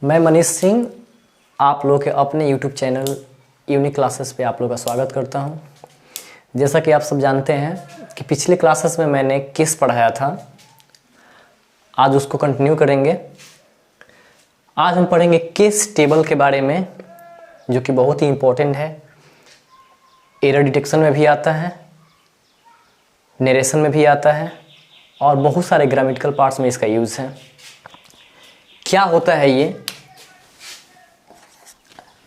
मैं मनीष सिंह आप लोगों के अपने YouTube चैनल यूनिक क्लासेस पे आप लोगों का स्वागत करता हूं। जैसा कि आप सब जानते हैं कि पिछले क्लासेस में मैंने केस पढ़ाया था, आज उसको कंटिन्यू करेंगे। आज हम पढ़ेंगे केस टेबल के बारे में, जो कि बहुत ही इम्पोर्टेंट है। एरर डिटेक्शन में भी आता है, नरेशन में भी आता है और बहुत सारे ग्रामेटिकल पार्ट्स में इसका यूज़ है। क्या होता है ये?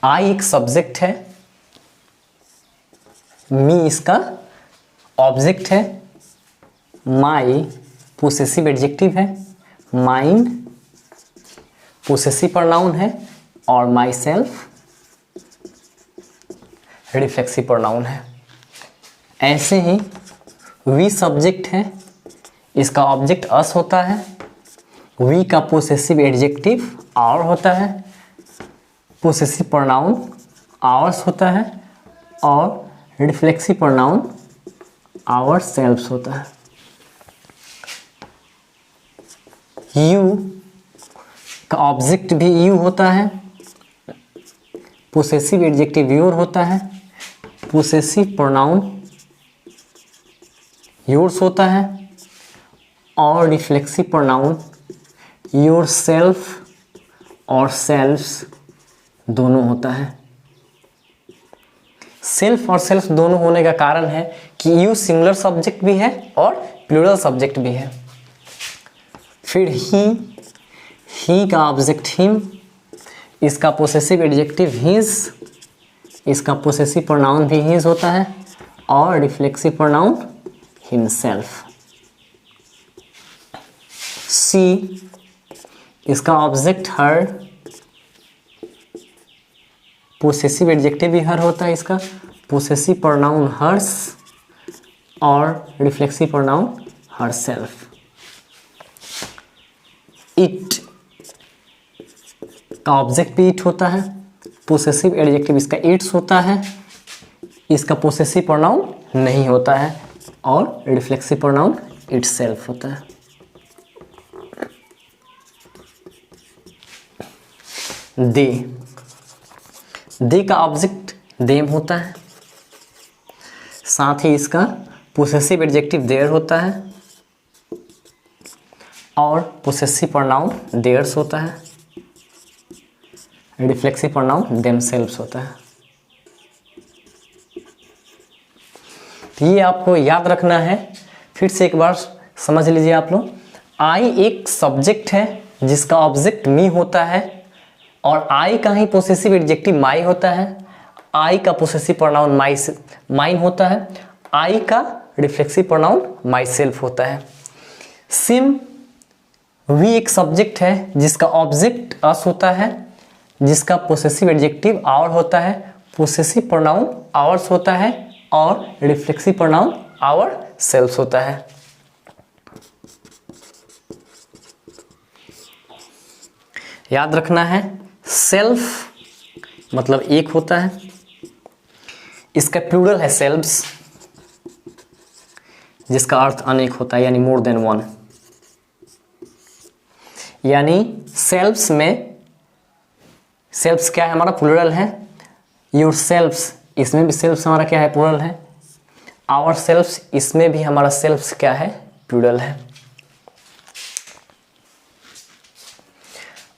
आई एक सब्जेक्ट है, मी इसका ऑब्जेक्ट है, माई पोसेसिव एडजेक्टिव है, माइंड पोसेसिव प्रोनाउन है और माई सेल्फ रिफ्लेक्सिव प्रोनाउन है। ऐसे ही वी सब्जेक्ट है, इसका ऑब्जेक्ट अस होता है, वी का पोसेसिव एडजेक्टिव आवर होता है, पोसेसिव प्रोनाउन आवर्स होता है और रिफ्लेक्सिव प्रोनाउन आवर सेल्फ्स होता है। यू का ऑब्जेक्ट भी यू होता है, पोसेसिव एडजेक्टिव योर होता है, पोसेसिव प्रोनाउन योर्स होता है और रिफ्लेक्सिव प्रोनाउन योर सेल्फ और सेल्फ्स दोनों होता है। सेल्फ और सेल्फ दोनों होने का कारण है कि यू सिंगुलर सब्जेक्ट भी है और प्लूरल सब्जेक्ट भी है। फिर ही का ऑब्जेक्ट हिम, इसका पोसेसिव एडजेक्टिव हिज, इसका पोसेसिव प्रोनाउन भी हिज होता है और रिफ्लेक्सिव प्रोनाउन हिमसेल्फ। सी इसका ऑब्जेक्ट हर, पोसेसिव एडजेक्टिव भी हर होता है, इसका पोसेसिव प्रोनाउन हर्स और reflexive pronoun her self. It का ऑब्जेक्ट भी इट होता है, पोसेसिव एडजेक्टिव इसका इट्स होता है, इसका पोसेसिव प्रोनाउन नहीं होता है और रिफ्लेक्सिव प्रोनाउन इट सेल्फ होता है। दे का ऑब्जेक्ट देम होता है, साथ ही इसका पोसेसिव एडजेक्टिव देयर होता है और पोसेसिव प्रोनाउन देयर्स होता है, रिफ्लेक्सिव प्रोनाउन देमसेल्व्स होता है। तो ये आपको याद रखना है। फिर से एक बार समझ लीजिए आप लोग। आई एक सब्जेक्ट है जिसका ऑब्जेक्ट मी होता है और आई का ही पोसेसिव एडजेक्टिव माई होता है, आई का पोसेसिव प्रोनाउन माइन होता है, आई का रिफ्लेक्सिव प्रोनाउन माई सेल्फ होता है। सिम वी एक सब्जेक्ट है जिसका ऑब्जेक्ट अस होता है, जिसका पोसेसिव एडजेक्टिव आवर होता है, पोसेसिव प्रोनाउन आवर्स होता है और रिफ्लेक्सिव प्रोनाउन आवर सेल्फ होता है। याद रखना है, सेल्फ मतलब एक होता है, इसका प्लूरल है सेल्व्स, जिसका अर्थ अनेक होता है यानी मोर देन वन। यानी सेल्व्स में सेल्व्स क्या है हमारा प्लूरल है, योर सेल्व्स इसमें भी सेल्व्स हमारा क्या है प्लूरल है, आवर सेल्व्स इसमें भी हमारा सेल्व्स क्या है प्लूरल है।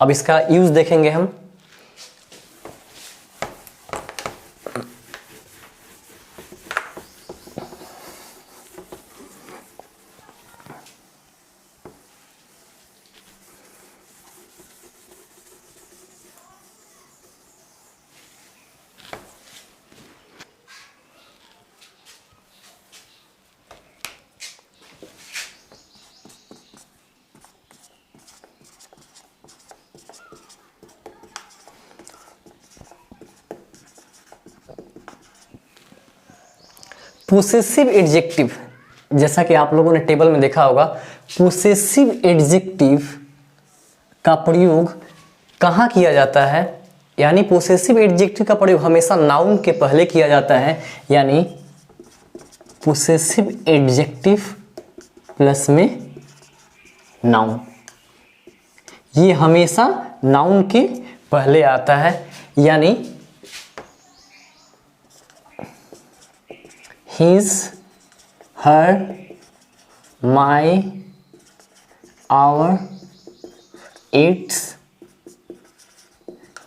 अब इसका यूज देखेंगे हम। पोसेसिव एडजेक्टिव, जैसा कि आप लोगों ने टेबल में देखा होगा, पोसेसिव एडजेक्टिव का प्रयोग कहाँ किया जाता है? यानी पोसेसिव एडजेक्टिव का प्रयोग हमेशा नाउन के पहले किया जाता है, यानी पोसेसिव एडजेक्टिव प्लस में नाउन, ये हमेशा नाउन के पहले आता है, यानी his, her, my, our, its,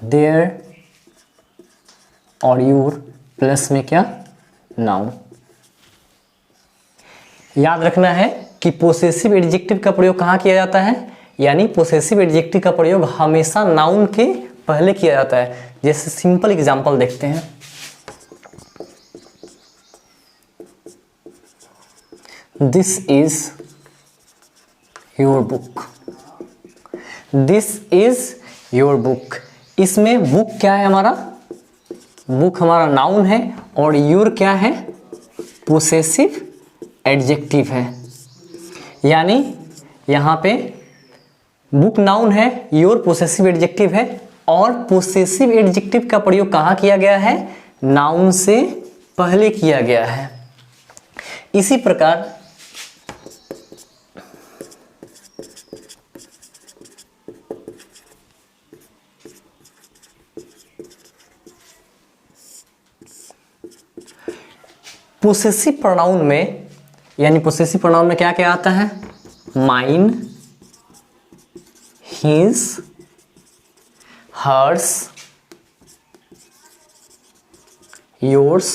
their और your प्लस में क्या, नाउन। याद रखना है कि पोसेसिव एडजेक्टिव का प्रयोग कहाँ किया जाता है, यानी पोसेसिव एडजेक्टिव का प्रयोग हमेशा नाउन के पहले किया जाता है। जैसे सिंपल एग्जांपल देखते हैं, this is your book, this is your book. इसमें बुक क्या है हमारा, बुक हमारा नाउन है और योर क्या है, पोसेसिव एडजेक्टिव है। यानी यहाँ पे बुक नाउन है, योर पोसेसिव एडजेक्टिव है, और पोसेसिव एडजेक्टिव का प्रयोग कहाँ किया गया है, नाउन से पहले किया गया है। इसी प्रकार पोसेसिव प्रोनाउन में, यानी पोसेसिव प्रोनाउन में क्या क्या आता है, mine, his, hers, yours,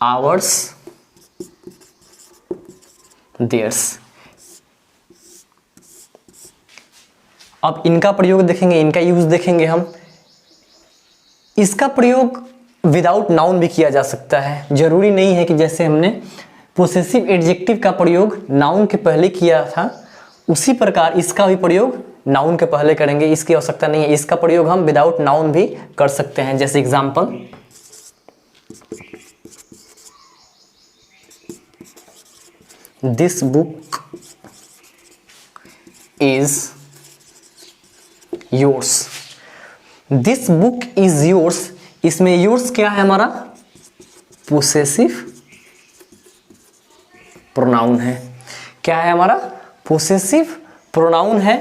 ours, theirs. अब इनका प्रयोग देखेंगे, इनका यूज देखेंगे हम। इसका प्रयोग विदाउट नाउन भी किया जा सकता है, जरूरी नहीं है कि जैसे हमने पोसेसिव एडजेक्टिव का प्रयोग नाउन के पहले किया था उसी प्रकार इसका भी प्रयोग नाउन के पहले करेंगे, इसकी आवश्यकता नहीं है। इसका प्रयोग हम विदाउट नाउन भी कर सकते हैं। जैसे example, this book is yours, this book is yours. इसमें योर्स क्या है हमारा, पोसेसिव प्रोनाउन है। क्या है हमारा, पोसेसिव प्रोनाउन है।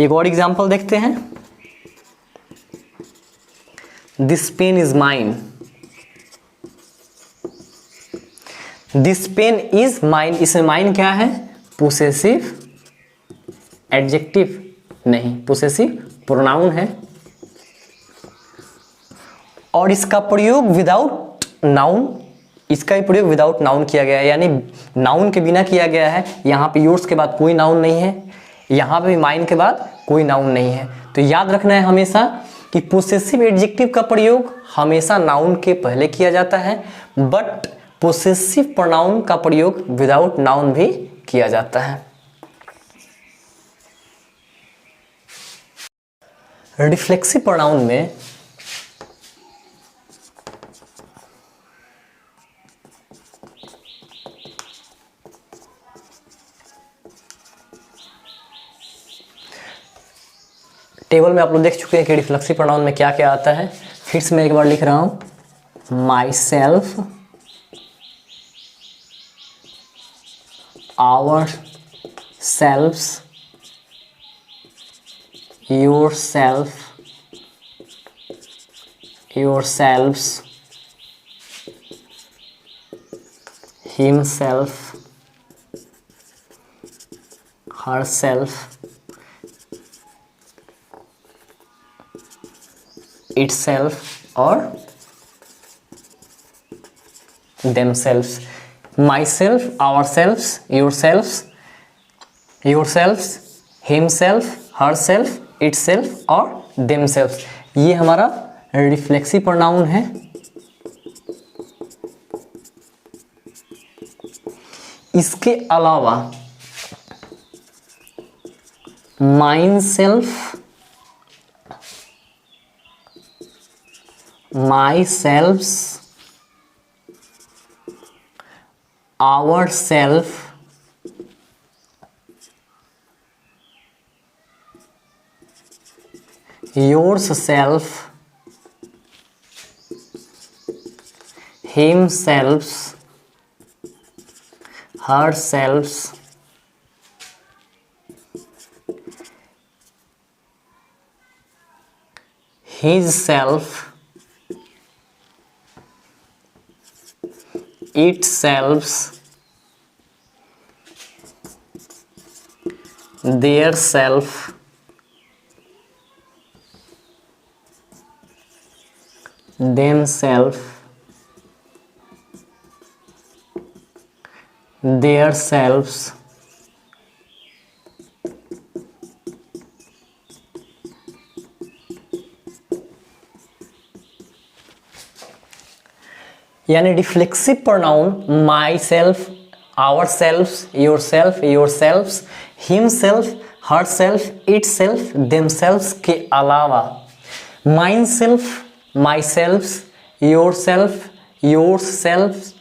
एक और एग्जांपल देखते हैं, this pen is mine, this pen is mine. इसमें माइन क्या है, पोसेसिव एडजेक्टिव नहीं, पोसेसिव प्रोनाउन है। और इसका प्रयोग विदाउट नाउन, इसका ही प्रयोग विदाउट नाउन किया गया है, यानी नाउन के बिना किया गया है। यहाँ पे योर्स के बाद कोई नाउन नहीं है, यहाँ पे भी माइन के बाद कोई नाउन नहीं है। तो याद रखना है हमेशा कि पोसेसिव एडजेक्टिव का प्रयोग हमेशा नाउन के पहले किया जाता है, बट पोसेसिव प्रोनाउन का प्रयोग विदाउट नाउन भी किया जाता है। रिफ्लेक्सिव प्रोनाउन में टेबल में आप लोग देख चुके हैं कि रिफ्लेक्सिव प्रोनाउन में क्या क्या आता है। फिर से मैं एक बार लिख रहा हूं, myself, ourselves, yourself, yourselves, himself, herself, itself और themselves, myself, ourselves, yourselves, yourselves, himself, herself, itself और themselves। ये हमारा रिफ्लेक्सिव प्रोनाउन है। इसके अलावा mine self, myself, ourself, yourself, himself, herself, his self, itself, their self, themself, their selves, यानी reflexive pronoun myself, ourself, yourself, yourselves, himself, herself, itself, them सेल्फ्स के अलावा mine self, my selves, yourself, yourself,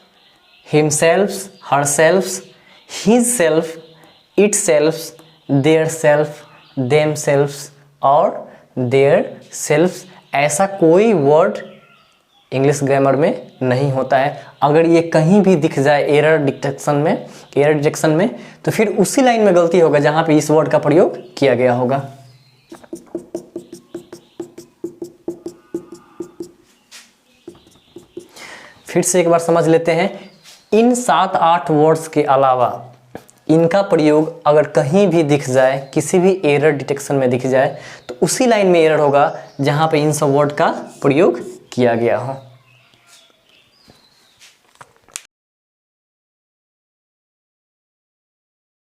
him selves, her selves, his self, it selves, their self, them selves और their सेल्फ्स। ऐसा कोई word English grammar में नहीं होता है। अगर ये कहीं भी दिख जाए एरर डिटेक्शन में तो फिर उसी लाइन में गलती होगा जहां पे इस वर्ड का प्रयोग किया गया होगा। फिर से एक बार समझ लेते हैं, इन 7-8 वर्ड्स के अलावा इनका प्रयोग अगर कहीं भी दिख जाए, किसी भी एरर डिटेक्शन में दिख जाए तो उसी लाइन में एरर होगा जहां पे इन सब वर्ड का प्रयोग किया गया हो।